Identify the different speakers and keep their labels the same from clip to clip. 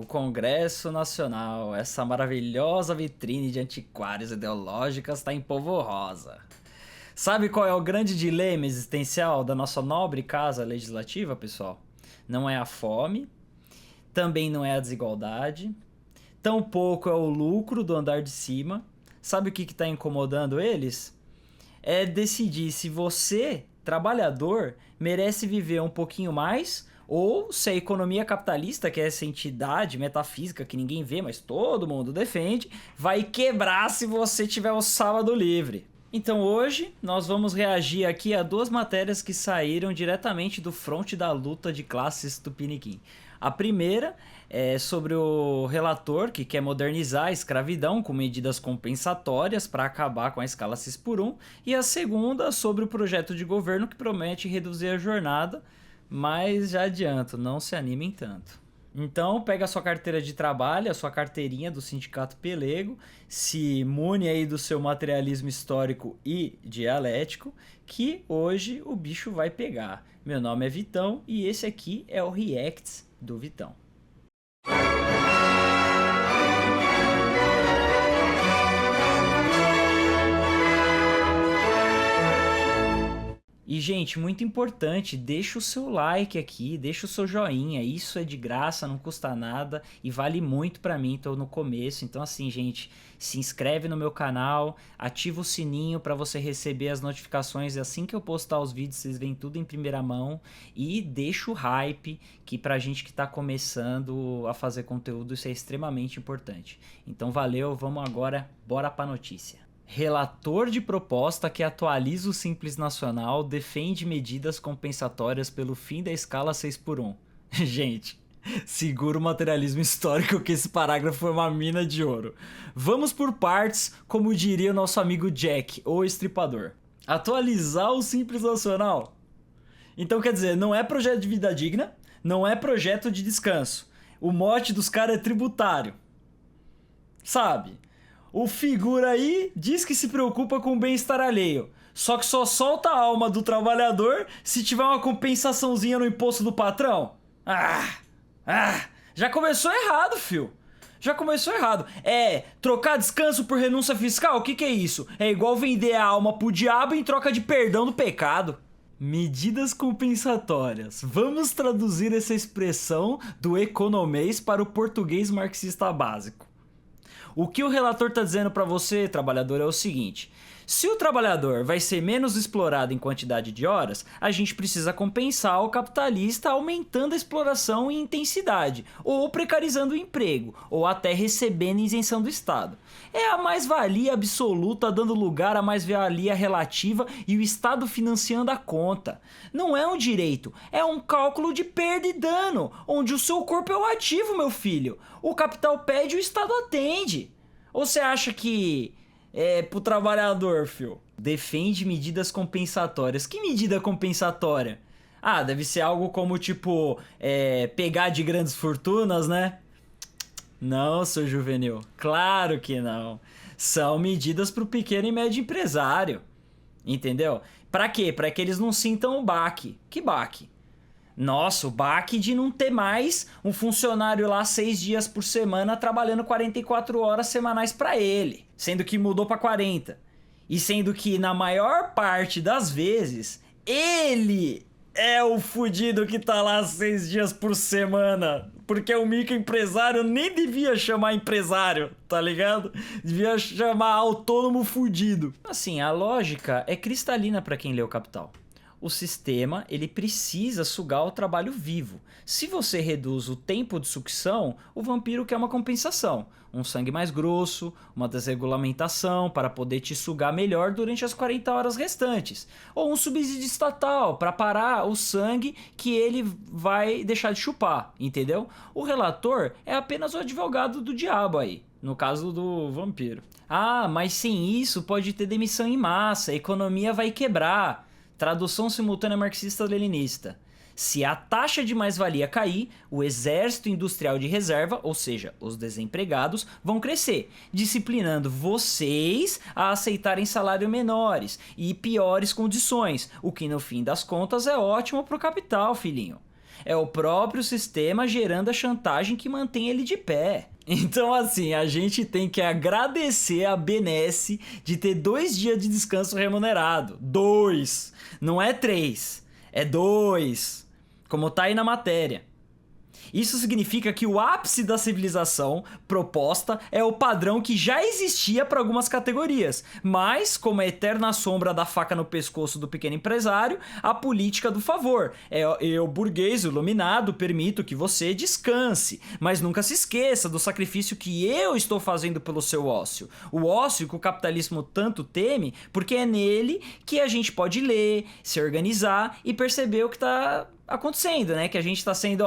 Speaker 1: O Congresso Nacional, essa maravilhosa vitrine de antiquários ideológicas, está em polvo rosa. Sabe qual é o grande dilema existencial da nossa nobre casa legislativa, pessoal? Não é a fome, também não é a desigualdade, tampouco é o lucro do andar de cima. Sabe o que está incomodando eles? É decidir se você, trabalhador, merece viver um pouquinho mais ou se a economia capitalista, que é essa entidade metafísica que ninguém vê, mas todo mundo defende, vai quebrar se você tiver o sábado livre. Então hoje nós vamos reagir aqui a duas matérias que saíram diretamente do fronte da luta de classes tupiniquim. A primeira é sobre o relator que quer modernizar a escravidão com medidas compensatórias para acabar com a escala 6x1, e a segunda sobre o projeto de governo que promete reduzir a jornada, mas já adianto, não se animem tanto. Então pega a sua carteira de trabalho, a sua carteirinha do Sindicato Pelego, se mune aí do seu materialismo histórico e dialético, que hoje o bicho vai pegar. Meu nome é Vitão e esse aqui é o Reacts do Vitão. E, gente, muito importante, deixa o seu like aqui, deixa o seu joinha, isso é de graça, não custa nada e vale muito pra mim, tô no começo. Então, assim, gente, se inscreve no meu canal, ativa o sininho pra você receber as notificações, e assim que eu postar os vídeos, vocês veem tudo em primeira mão, e deixa o hype, que pra gente que tá começando a fazer conteúdo, isso é extremamente importante. Então, valeu, vamos agora, bora pra notícia. Relator de proposta que atualiza o Simples Nacional defende medidas compensatórias pelo fim da escala 6x1. Gente, segura o materialismo histórico que esse parágrafo foi uma mina de ouro. Vamos por partes, como diria o nosso amigo Jack, o estripador. Atualizar o Simples Nacional? Então quer dizer, não é projeto de vida digna, não é projeto de descanso. O mote dos caras é tributário. Sabe? O figura aí diz que se preocupa com o bem-estar alheio, só que só solta a alma do trabalhador se tiver uma compensaçãozinha no imposto do patrão. Já começou errado, fio. Já começou errado. Trocar descanso por renúncia fiscal? O que é isso? É igual vender a alma pro diabo em troca de perdão do pecado. Medidas compensatórias. Vamos traduzir essa expressão do economês para o português marxista básico. O que o relator está dizendo para você, trabalhador, é o seguinte: se o trabalhador vai ser menos explorado em quantidade de horas, a gente precisa compensar o capitalista aumentando a exploração em intensidade, ou precarizando o emprego, ou até recebendo isenção do Estado. É a mais-valia absoluta dando lugar à mais-valia relativa e o Estado financiando a conta. Não é um direito, é um cálculo de perda e dano, onde o seu corpo é o ativo, meu filho. O capital pede e o Estado atende. Ou você acha que é pro trabalhador, fio? Defende medidas compensatórias. Que medida compensatória? Deve ser algo como tipo, pegar de grandes fortunas, né? Não, seu juvenil, claro que não. São medidas pro pequeno e médio empresário. Entendeu? Pra quê? Pra que eles não sintam o baque. Que baque? Nossa, o baque de não ter mais um funcionário lá 6 dias por semana trabalhando 44 horas semanais pra ele, sendo que mudou pra 40. E sendo que na maior parte das vezes, ele é o fudido que tá lá 6 dias por semana. Porque o microempresário nem devia chamar empresário, tá ligado? Devia chamar autônomo fudido. Assim, a lógica é cristalina pra quem lê o Capital. O sistema, ele precisa sugar o trabalho vivo. Se você reduz o tempo de sucção, o vampiro quer uma compensação. Um sangue mais grosso, uma desregulamentação para poder te sugar melhor durante as 40 horas restantes. Ou um subsídio estatal para parar o sangue que ele vai deixar de chupar, entendeu? O relator é apenas o advogado do diabo aí, no caso do vampiro. Mas sem isso pode ter demissão em massa, a economia vai quebrar. Tradução simultânea marxista-leninista. Se a taxa de mais-valia cair, o exército industrial de reserva, ou seja, os desempregados, vão crescer, disciplinando vocês a aceitarem salários menores e piores condições, o que no fim das contas é ótimo pro capital, filhinho. é o próprio sistema gerando a chantagem que mantém ele de pé. Então assim, a gente tem que agradecer a benesse de ter 2 dias de descanso remunerado. 2, não é 3, é 2, como tá aí na matéria. Isso significa que o ápice da civilização proposta é o padrão que já existia para algumas categorias, mas, como a eterna sombra da faca no pescoço do pequeno empresário, a política do favor. Eu, burguês iluminado, permito que você descanse, mas nunca se esqueça do sacrifício que eu estou fazendo pelo seu ócio. O ócio que o capitalismo tanto teme, porque é nele que a gente pode ler, se organizar e perceber o que está acontecendo, né? Que a gente está sendo,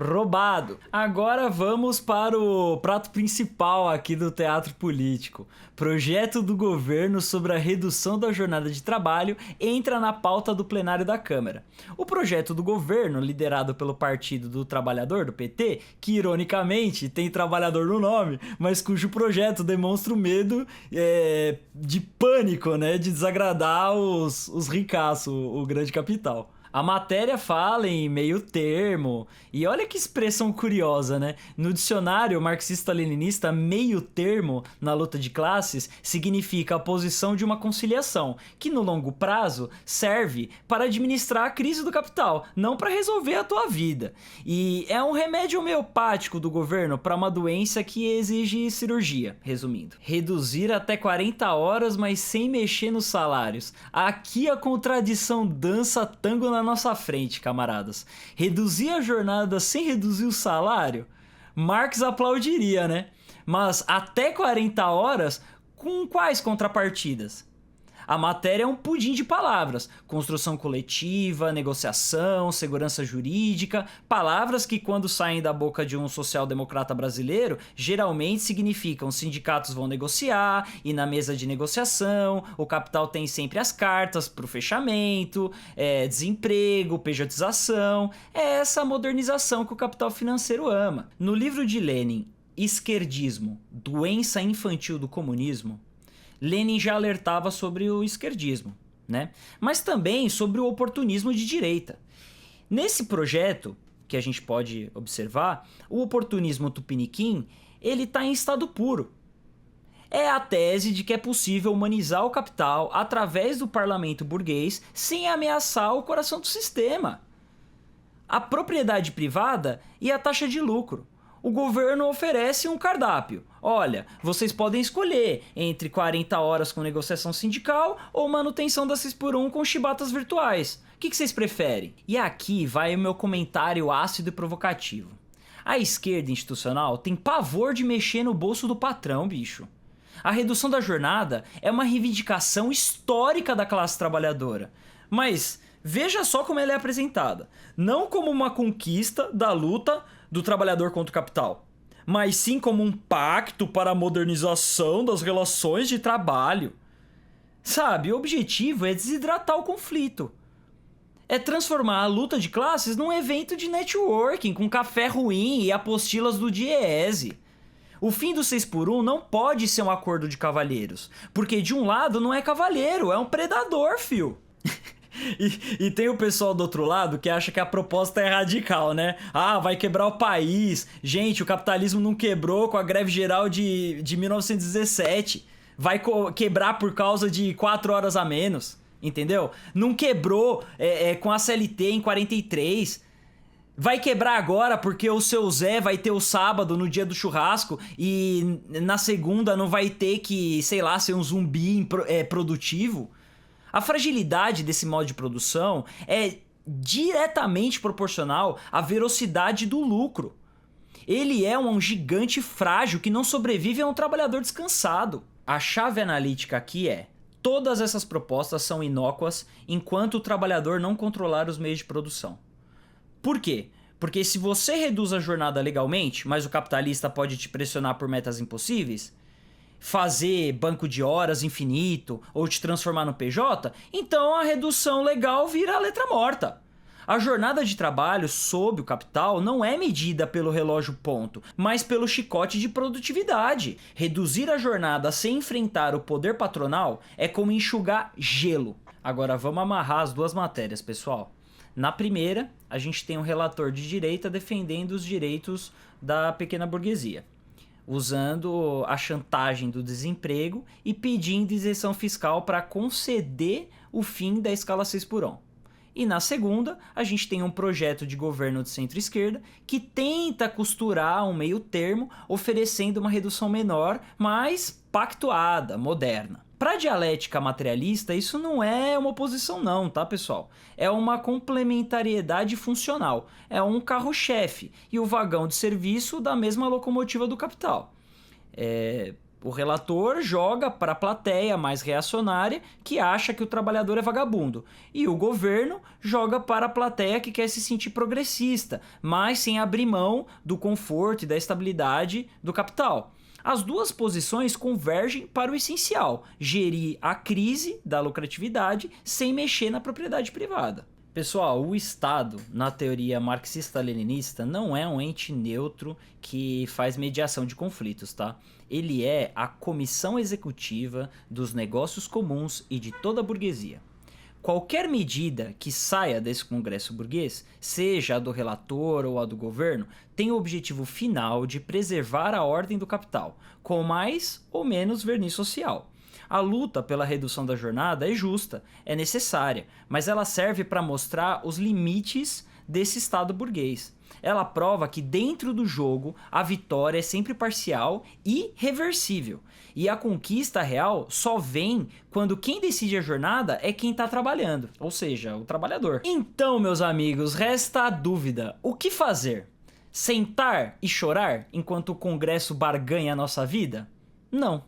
Speaker 1: roubado. Agora vamos para o prato principal aqui do teatro político. Projeto do governo sobre a redução da jornada de trabalho entra na pauta do plenário da Câmara. O projeto do governo, liderado pelo Partido do Trabalhador, do PT, que ironicamente tem trabalhador no nome, mas cujo projeto demonstra o medo de pânico, né, de desagradar os ricaços, o grande capital. A matéria fala em meio termo, e olha que expressão curiosa, né? No dicionário marxista-leninista, meio termo na luta de classes significa a posição de uma conciliação, que no longo prazo serve para administrar a crise do capital, não para resolver a tua vida. E é um remédio homeopático do governo para uma doença que exige cirurgia, resumindo. Reduzir até 40 horas, mas sem mexer nos salários. Aqui a contradição dança tango na nossa frente, camaradas. Reduzir a jornada sem reduzir o salário? Marx aplaudiria, né? Mas até 40 horas, com quais contrapartidas? A matéria é um pudim de palavras: construção coletiva, negociação, segurança jurídica, palavras que, quando saem da boca de um social-democrata brasileiro, geralmente significam sindicatos vão negociar, e na mesa de negociação o capital tem sempre as cartas para o fechamento, desemprego, pejotização. É essa modernização que o capital financeiro ama. No livro de Lenin, Esquerdismo, Doença Infantil do Comunismo, Lenin já alertava sobre o esquerdismo, né? Mas também sobre o oportunismo de direita. Nesse projeto, que a gente pode observar, o oportunismo tupiniquim, ele está em estado puro. É a tese de que é possível humanizar o capital através do parlamento burguês sem ameaçar o coração do sistema. A propriedade privada e a taxa de lucro. O governo oferece um cardápio. Olha, vocês podem escolher entre 40 horas com negociação sindical ou manutenção da 6x1 com chibatas virtuais. O que vocês preferem? E aqui vai o meu comentário ácido e provocativo. A esquerda institucional tem pavor de mexer no bolso do patrão, bicho. A redução da jornada é uma reivindicação histórica da classe trabalhadora. Mas veja só como ela é apresentada. Não como uma conquista da luta do trabalhador contra o capital, mas sim como um pacto para a modernização das relações de trabalho. Sabe, o objetivo é desidratar o conflito. É transformar a luta de classes num evento de networking com café ruim e apostilas do Diese. O fim do 6x1 não pode ser um acordo de cavalheiros, porque de um lado não é cavalheiro, é um predador, fio. E tem o pessoal do outro lado que acha que a proposta é radical, né? Ah, vai quebrar o país. Gente, o capitalismo não quebrou com a greve geral de 1917. Vai quebrar por causa de 4 horas a menos, entendeu? Não quebrou com a CLT em 43. Vai quebrar agora porque o seu Zé vai ter o sábado no dia do churrasco e na segunda não vai ter que, sei lá, ser um zumbi produtivo. A fragilidade desse modo de produção é diretamente proporcional à velocidade do lucro. Ele é um gigante frágil que não sobrevive a um trabalhador descansado. A chave analítica aqui é: todas essas propostas são inócuas enquanto o trabalhador não controlar os meios de produção. Por quê? Porque se você reduz a jornada legalmente, mas o capitalista pode te pressionar por metas impossíveis, fazer banco de horas infinito ou te transformar no PJ, então a redução legal vira a letra morta. A jornada de trabalho sob o capital não é medida pelo relógio ponto, mas pelo chicote de produtividade. Reduzir a jornada sem enfrentar o poder patronal é como enxugar gelo. Agora vamos amarrar as duas matérias, pessoal. Na primeira, a gente tem um relator de direita defendendo os direitos da pequena burguesia, usando a chantagem do desemprego e pedindo isenção fiscal para conceder o fim da escala 6 por 1. E na segunda, a gente tem um projeto de governo de centro-esquerda que tenta costurar um meio termo, oferecendo uma redução menor, mas pactuada, moderna. Para a dialética materialista, isso não é uma oposição não, tá, pessoal? É uma complementariedade funcional. É um carro-chefe e o vagão de serviço da mesma locomotiva do capital. O relator joga para a plateia mais reacionária que acha que o trabalhador é vagabundo. E o governo joga para a plateia que quer se sentir progressista, mas sem abrir mão do conforto e da estabilidade do capital. As duas posições convergem para o essencial: gerir a crise da lucratividade sem mexer na propriedade privada. Pessoal, o Estado, na teoria marxista-leninista, não é um ente neutro que faz mediação de conflitos, tá? Ele é a comissão executiva dos negócios comuns e de toda a burguesia. Qualquer medida que saia desse congresso burguês, seja a do relator ou a do governo, tem o objetivo final de preservar a ordem do capital, com mais ou menos verniz social. A luta pela redução da jornada é justa, é necessária, mas ela serve para mostrar os limites desse Estado burguês. Ela prova que dentro do jogo a vitória é sempre parcial e reversível. E a conquista real só vem quando quem decide a jornada é quem está trabalhando, ou seja, o trabalhador. Então, meus amigos, resta a dúvida: o que fazer? Sentar e chorar enquanto o Congresso barganha a nossa vida? Não.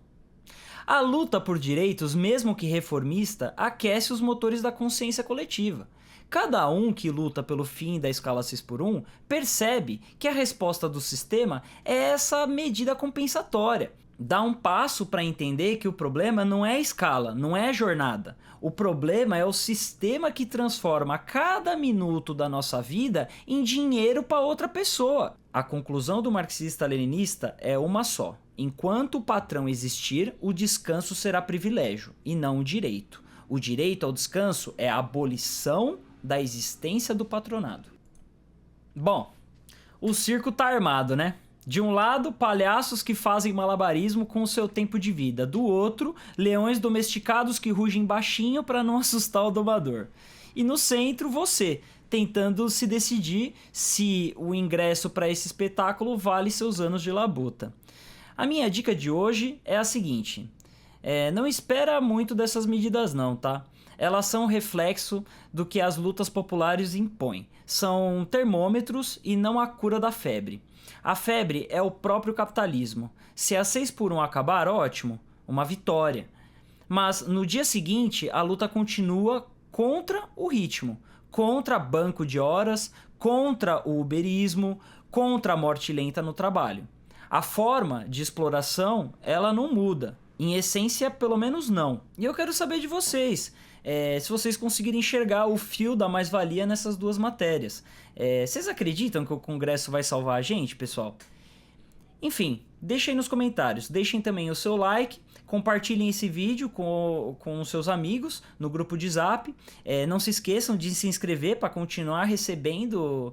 Speaker 1: A luta por direitos, mesmo que reformista, aquece os motores da consciência coletiva. Cada um que luta pelo fim da escala 6 por 1 percebe que a resposta do sistema é essa medida compensatória. Dá um passo para entender que o problema não é a escala, não é a jornada. O problema é o sistema que transforma cada minuto da nossa vida em dinheiro para outra pessoa. A conclusão do marxista-leninista é uma só: enquanto o patrão existir, o descanso será privilégio e não um direito. O direito ao descanso é a abolição da existência do patronado. Bom, o circo tá armado, né? De um lado, palhaços que fazem malabarismo com o seu tempo de vida. Do outro, leões domesticados que rugem baixinho para não assustar o domador. E no centro, você, tentando se decidir se o ingresso para esse espetáculo vale seus anos de labuta. A minha dica de hoje é a seguinte: não espera muito dessas medidas não, tá? Elas são reflexo do que as lutas populares impõem. São termômetros e não a cura da febre. A febre é o próprio capitalismo. Se a 6 por 1 acabar, ótimo, uma vitória. Mas no dia seguinte, a luta continua contra o ritmo, contra banco de horas, contra o uberismo, contra a morte lenta no trabalho. A forma de exploração, ela não muda. Em essência, pelo menos não. E eu quero saber de vocês, se vocês conseguirem enxergar o fio da mais-valia nessas duas matérias. Vocês acreditam que o Congresso vai salvar a gente, pessoal? Enfim, deixem aí nos comentários. Deixem também o seu like. Compartilhem esse vídeo com seus amigos no grupo de Zap. Não se esqueçam de se inscrever para continuar recebendo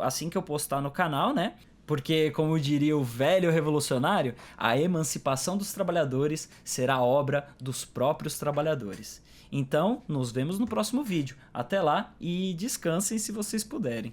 Speaker 1: assim que eu postar no canal, né? Porque, como diria o velho revolucionário, a emancipação dos trabalhadores será obra dos próprios trabalhadores. Então, nos vemos no próximo vídeo. Até lá e descansem se vocês puderem.